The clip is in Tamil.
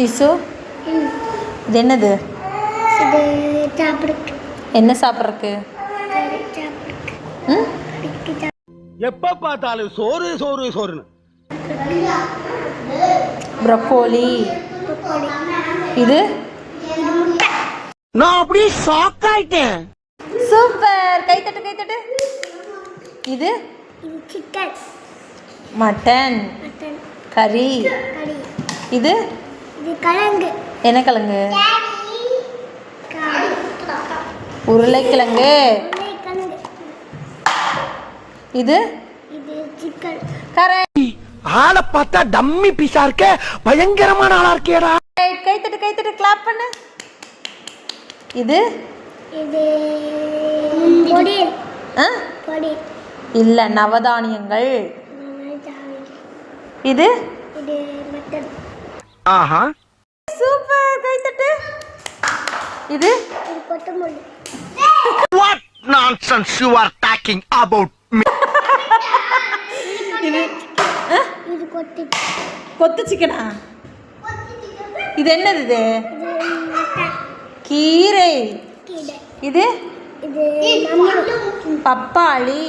பிசு இது என்னது? என்ன சாப்பிட்றதுக்கு? எப்ப பார்த்தாலும் சோறு சோறு சோறுன்னு. ப்ரொக்கோலி. இது நான் அப்படியே ஷாக் ஆயிட்டேன். சூப்பர், கைத்தட்டு கைத்தட்டு. இது சிக்கன். மட்டன். கறி. இது கிழங்கு. என்ன கிழங்கு? உருளைக்கிழங்கு. இது சிக்கன். கரெக்ட். ஆளை பார்த்தா டம்மி பீஸா இருக்க, பயங்கரமான ஆளா இருக்கேடா. கைத்தட்டு கைத்தட்டு, கிளாப் பண்ணு. இது பொரியல். இல்ல, நவதானியங்கள். இது மட்டன். ஆஹா, சூப்பர், கைத்தட்டு. இது கொத்தமல்லி. What nonsense you are talking about me. இது கொத்து சிக்கனா? இது என்னது? இது கீரை. இது பப்பாளி.